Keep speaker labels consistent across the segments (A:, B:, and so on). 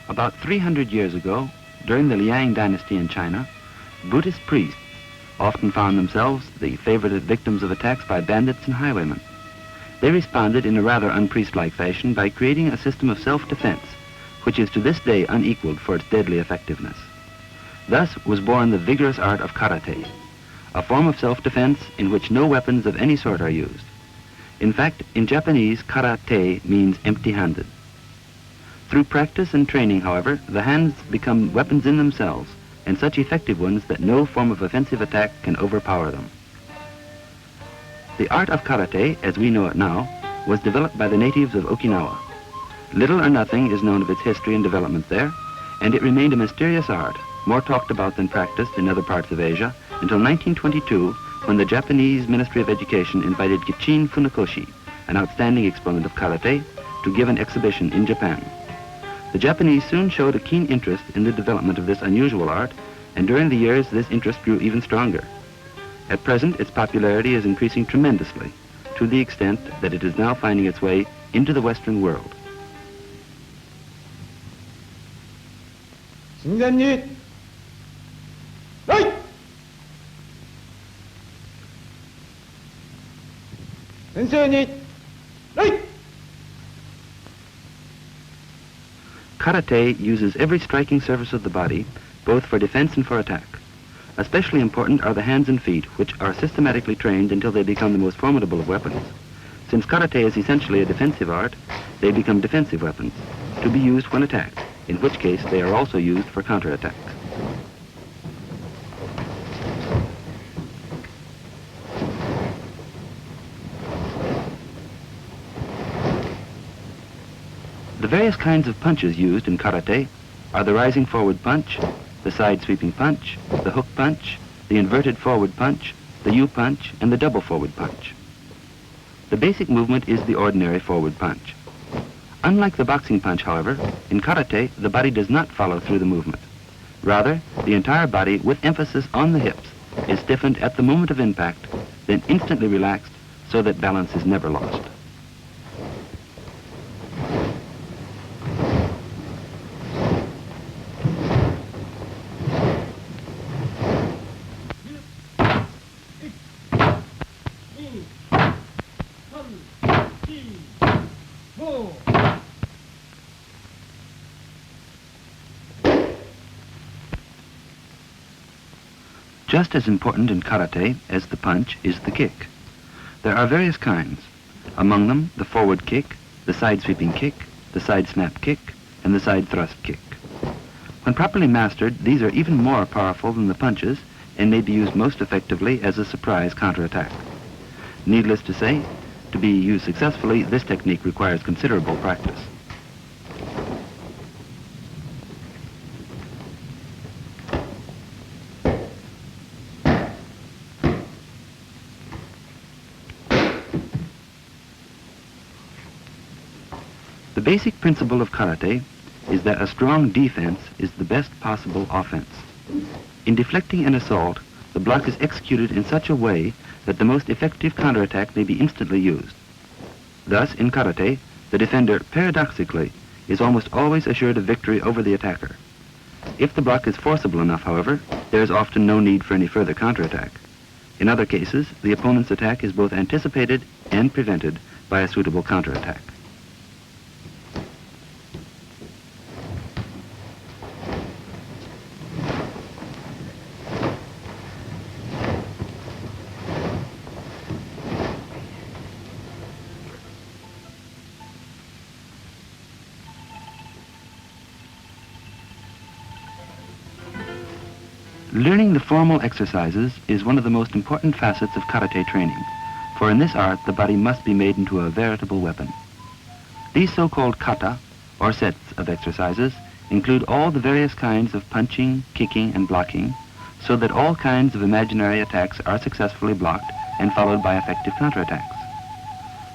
A: About 300 years ago, during the Liang dynasty in China, Buddhist priests often found themselves the favorite victims of attacks by bandits and highwaymen. They responded in a rather unpriest-like fashion by creating a system of self-defense, which is to this day unequaled for its deadly effectiveness. Thus was born the vigorous art of karate, a form of self-defense in which no weapons of any sort are used. In fact, in Japanese, karate means empty-handed. Through practice and training, however, the hands become weapons in themselves, and such effective ones that no form of offensive attack can overpower them. The art of karate, as we know it now, was developed by the natives of Okinawa. Little or nothing is known of its history and development there, and it remained a mysterious art, more talked about than practiced in other parts of Asia, until 1922, when the Japanese Ministry of Education invited Gichin Funakoshi, an outstanding exponent of karate, to give an exhibition in Japan. The Japanese soon showed a keen interest in the development of this unusual art, and during the years this interest grew even stronger. At present, its popularity is increasing tremendously, to the extent that it is now finding its way into the Western world. Karate uses every striking surface of the body, both for defense and for attack. Especially important are the hands and feet, which are systematically trained until they become the most formidable of weapons. Since karate is essentially a defensive art, they become defensive weapons, to be used when attacked, in which case they are also used for counterattack. The various kinds of punches used in karate are the rising forward punch, the side sweeping punch, the hook punch, the inverted forward punch, the U-punch, and the double forward punch. The basic movement is the ordinary forward punch. Unlike the boxing punch, however, in karate, the body does not follow through the movement. Rather, the entire body, with emphasis on the hips, is stiffened at the moment of impact, then instantly relaxed so that balance is never lost. Just as important in karate as the punch is the kick. There are various kinds. Among them, the forward kick, the side sweeping kick, the side snap kick, and the side thrust kick. When properly mastered, these are even more powerful than the punches and may be used most effectively as a surprise counterattack. Needless to say, to be used successfully, this technique requires considerable practice. The basic principle of karate is that a strong defense is the best possible offense. In deflecting an assault, the block is executed in such a way that the most effective counterattack may be instantly used. Thus, in karate, the defender, paradoxically, is almost always assured of victory over the attacker. If the block is forcible enough, however, there is often no need for any further counterattack. In other cases, the opponent's attack is both anticipated and prevented by a suitable counterattack. Learning the formal exercises is one of the most important facets of karate training, for in this art the body must be made into a veritable weapon. These so-called kata, or sets of exercises, include all the various kinds of punching, kicking, and blocking, so that all kinds of imaginary attacks are successfully blocked and followed by effective counterattacks.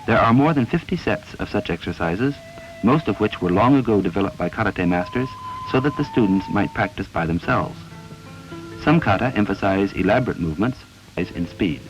A: There are more than 50 sets of such exercises, most of which were long ago developed by karate masters so that the students might practice by themselves. Some kata emphasize elaborate movements in speed.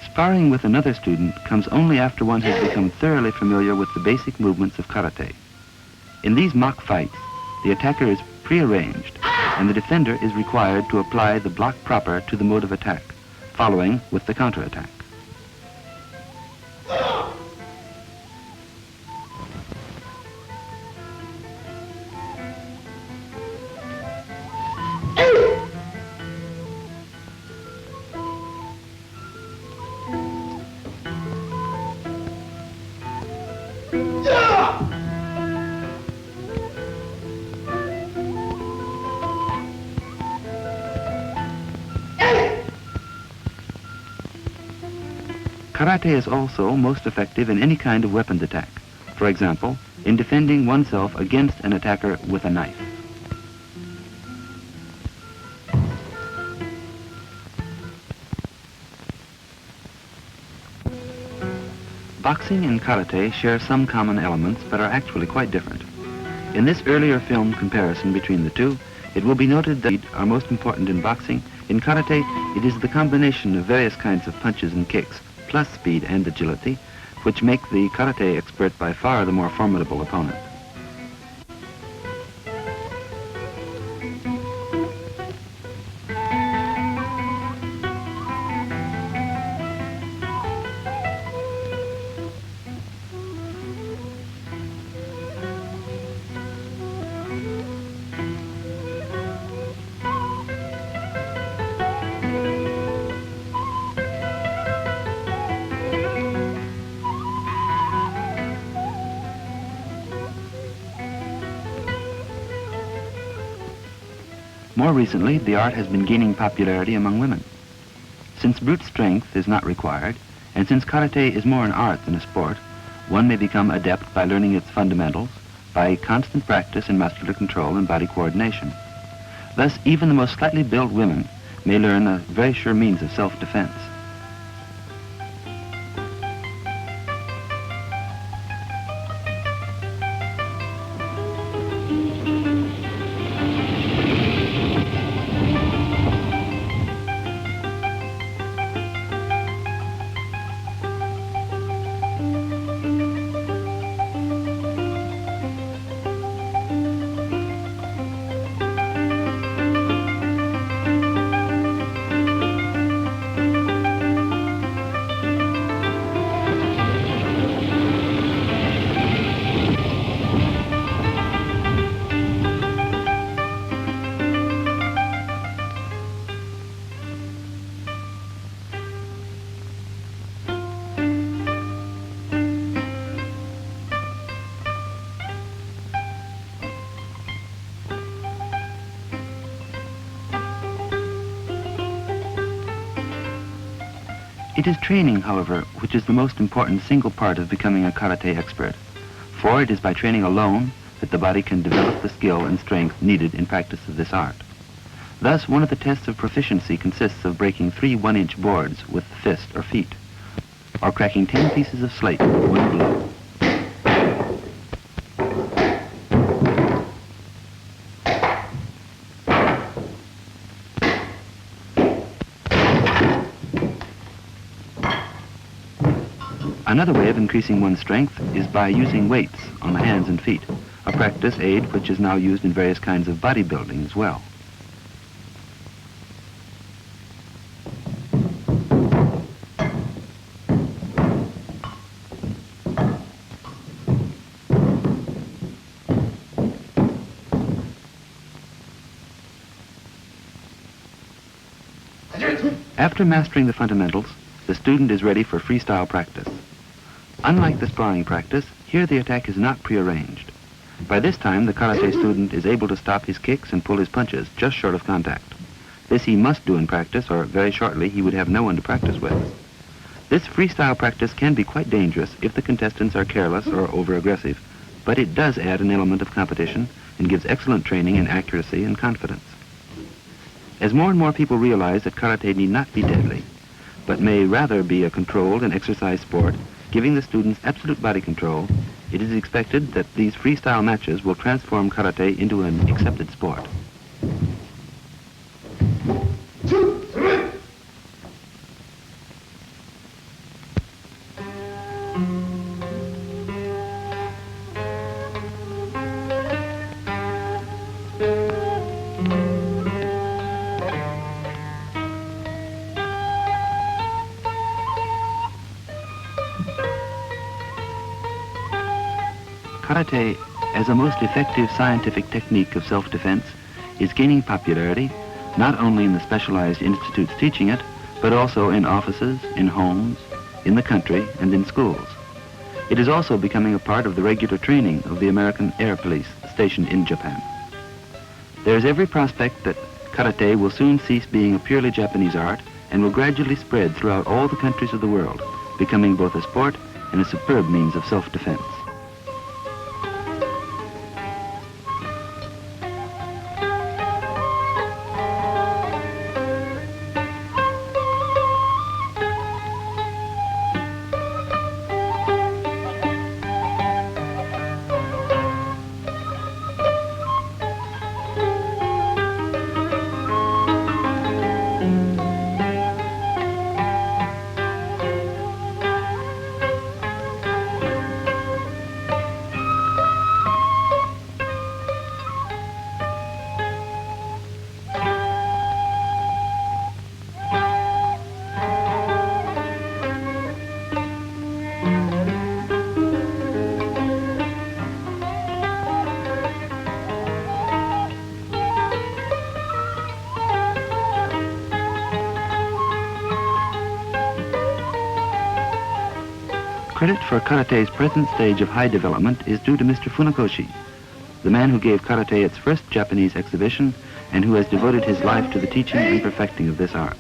A: Sparring with another student comes only after one has become thoroughly familiar with the basic movements of karate. In these mock fights, the attacker is prearranged, and the defender is required to apply the block proper to the mode of attack, following with the counterattack. Karate is also most effective in any kind of weapons attack. For example, in defending oneself against an attacker with a knife. Boxing and karate share some common elements, but are actually quite different. In this earlier film comparison between the two, it will be noted that are most important in boxing. In karate, it is the combination of various kinds of punches and kicks, plus speed and agility, which make the karate expert by far the more formidable opponent. More recently, the art has been gaining popularity among women. Since brute strength is not required, and since karate is more an art than a sport, one may become adept by learning its fundamentals, by constant practice in muscular control and body coordination. Thus, even the most slightly built women may learn a very sure means of self-defense. It is training, however, which is the most important single part of becoming a karate expert, for it is by training alone that the body can develop the skill and strength needed in practice of this art. Thus, one of the tests of proficiency consists of breaking 3 one-inch boards with the fist or feet, or cracking 10 pieces of slate with one blow. Another way of increasing one's strength is by using weights on the hands and feet, a practice aid which is now used in various kinds of bodybuilding as well. After mastering the fundamentals, the student is ready for freestyle practice. Unlike the sparring practice, here the attack is not prearranged. By this time, the karate student is able to stop his kicks and pull his punches just short of contact. This he must do in practice, or very shortly he would have no one to practice with. This freestyle practice can be quite dangerous if the contestants are careless or over-aggressive, but it does add an element of competition and gives excellent training in accuracy and confidence. As more and more people realize that karate need not be deadly, but may rather be a controlled and exercised sport, giving the students absolute body control, it is expected that these freestyle matches will transform karate into an accepted sport. Karate, as a most effective scientific technique of self-defense, is gaining popularity not only in the specialized institutes teaching it, but also in offices, in homes, in the country, and in schools. It is also becoming a part of the regular training of the American Air Police stationed in Japan. There is every prospect that karate will soon cease being a purely Japanese art and will gradually spread throughout all the countries of the world, becoming both a sport and a superb means of self-defense. Credit for karate's present stage of high development is due to Mr. Funakoshi, the man who gave karate its first Japanese exhibition and who has devoted his life to the teaching and perfecting of this art.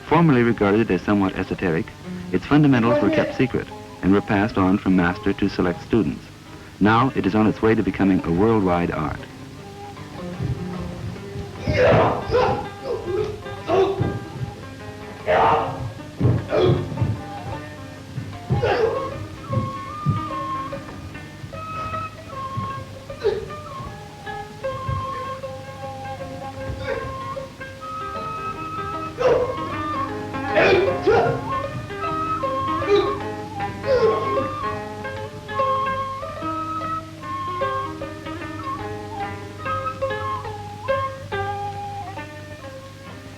A: Formerly regarded as somewhat esoteric, its fundamentals were kept secret and were passed on from master to select students. Now it is on its way to becoming a worldwide art.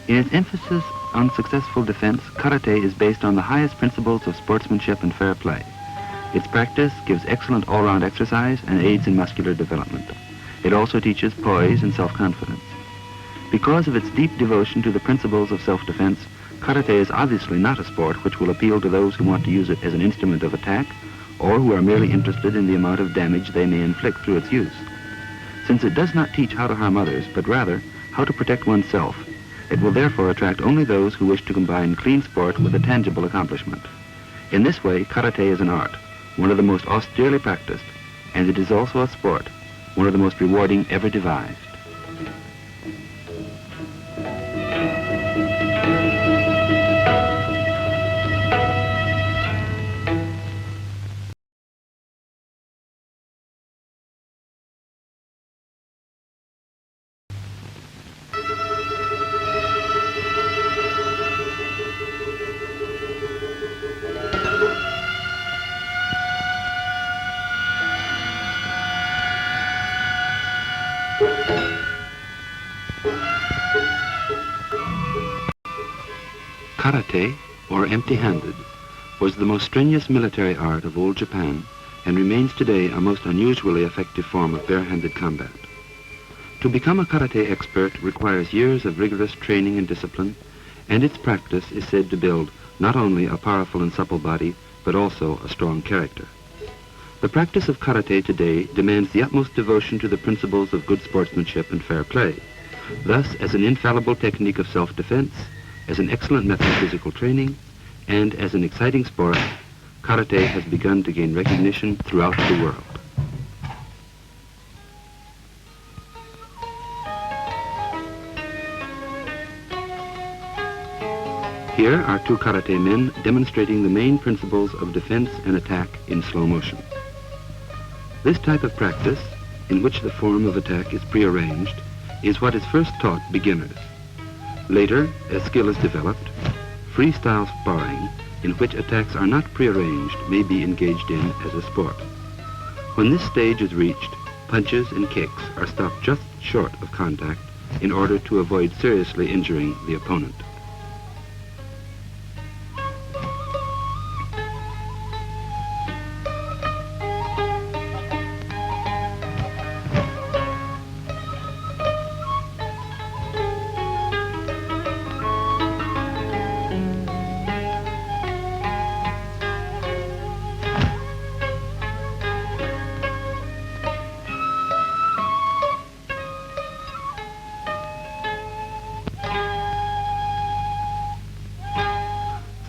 A: In its emphasis on successful defense, karate is based on the highest principles of sportsmanship and fair play. Its practice gives excellent all-round exercise and aids in muscular development. It also teaches poise and self-confidence. Because of its deep devotion to the principles of self-defense, karate is obviously not a sport which will appeal to those who want to use it as an instrument of attack or who are merely interested in the amount of damage they may inflict through its use. Since it does not teach how to harm others, but rather how to protect oneself, it will therefore attract only those who wish to combine clean sport with a tangible accomplishment. In this way, karate is an art, one of the most austerely practiced, and it is also a sport, one of the most rewarding ever devised. Karate, or empty-handed, was the most strenuous military art of old Japan and remains today a most unusually effective form of bare-handed combat. To become a karate expert requires years of rigorous training and discipline, and its practice is said to build not only a powerful and supple body, but also a strong character. The practice of karate today demands the utmost devotion to the principles of good sportsmanship and fair play. Thus, as an infallible technique of self-defense, as an excellent method of physical training, and as an exciting sport, karate has begun to gain recognition throughout the world. Here are two karate men demonstrating the main principles of defense and attack in slow motion. This type of practice, in which the form of attack is prearranged, is what is first taught beginners. Later, as skill is developed, freestyle sparring, in which attacks are not prearranged, may be engaged in as a sport. When this stage is reached, punches and kicks are stopped just short of contact in order to avoid seriously injuring the opponent.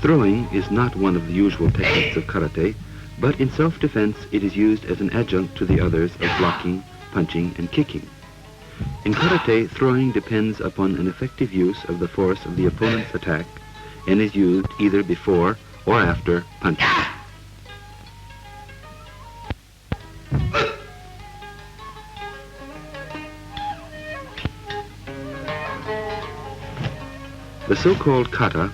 A: Throwing is not one of the usual techniques of karate, but in self-defense it is used as an adjunct to the others of blocking, punching, and kicking. In karate, throwing depends upon an effective use of the force of the opponent's attack and is used either before or after punching. The so-called kata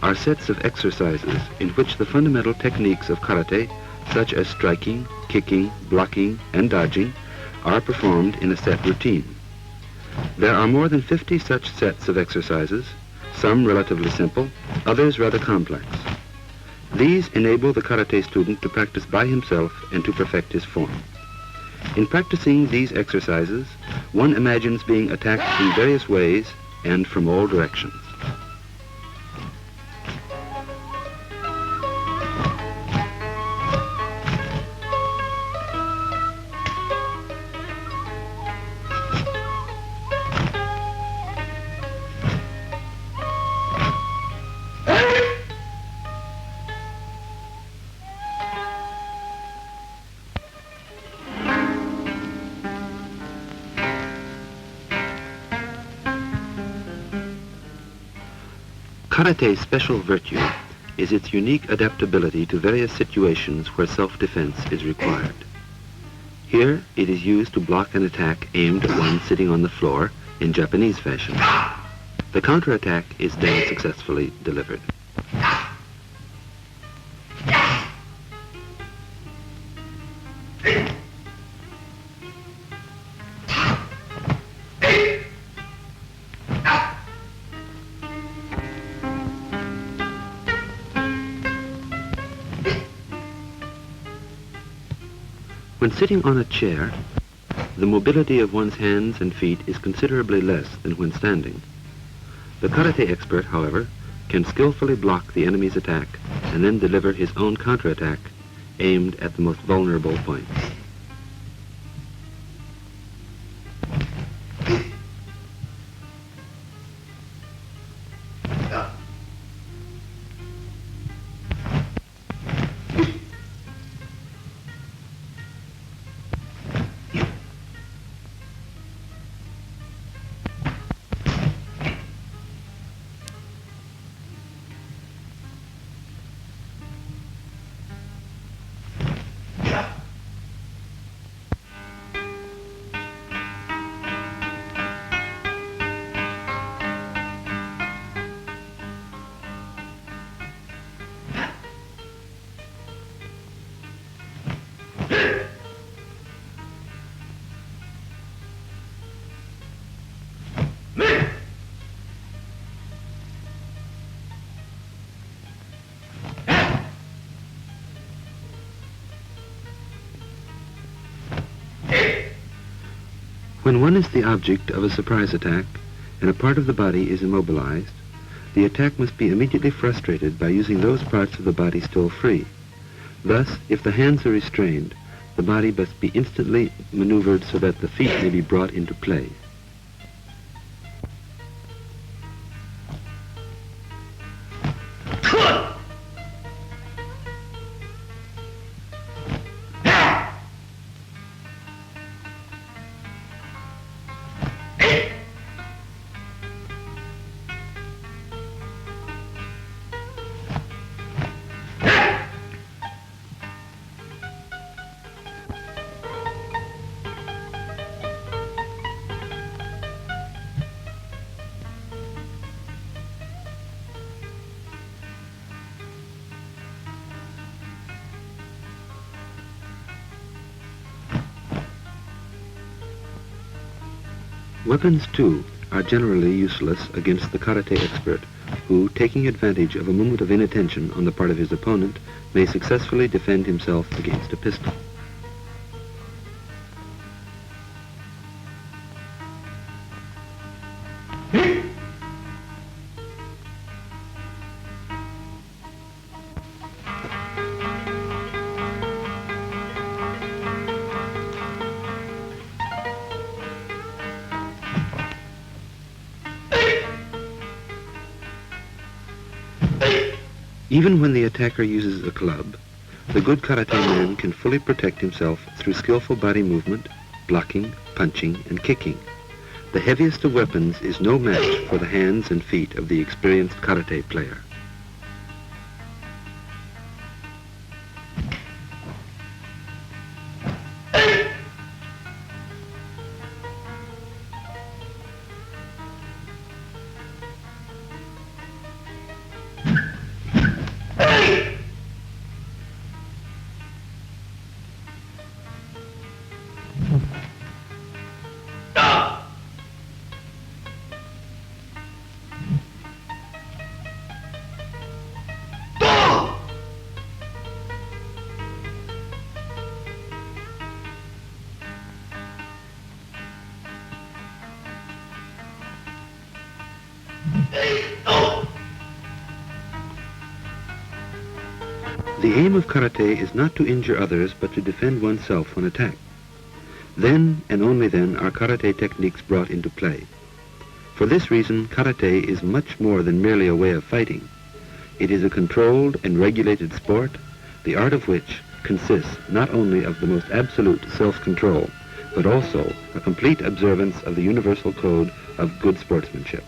A: are sets of exercises in which the fundamental techniques of karate, such as striking, kicking, blocking, and dodging, are performed in a set routine. There are more than 50 such sets of exercises, some relatively simple, others rather complex. These enable the karate student to practice by himself and to perfect his form. In practicing these exercises, one imagines being attacked in various ways and from all directions. Karate's special virtue is its unique adaptability to various situations where self-defense is required. Here, it is used to block an attack aimed at one sitting on the floor in Japanese fashion. The counterattack is then successfully delivered. When sitting on a chair, the mobility of one's hands and feet is considerably less than when standing. The karate expert, however, can skillfully block the enemy's attack and then deliver his own counterattack aimed at the most vulnerable points. When one is the object of a surprise attack and a part of the body is immobilized, the attack must be immediately frustrated by using those parts of the body still free. Thus, if the hands are restrained, the body must be instantly maneuvered so that the feet may be brought into play. Weapons, too, are generally useless against the karate expert, who, taking advantage of a moment of inattention on the part of his opponent, may successfully defend himself against a pistol. Even when the attacker uses a club, the good karate man can fully protect himself through skillful body movement, blocking, punching, and kicking. The heaviest of weapons is no match for the hands and feet of the experienced karate player. The aim of karate is not to injure others, but to defend oneself when attacked. Then, and only then, are karate techniques brought into play. For this reason, karate is much more than merely a way of fighting. It is a controlled and regulated sport, the art of which consists not only of the most absolute self-control, but also a complete observance of the universal code of good sportsmanship.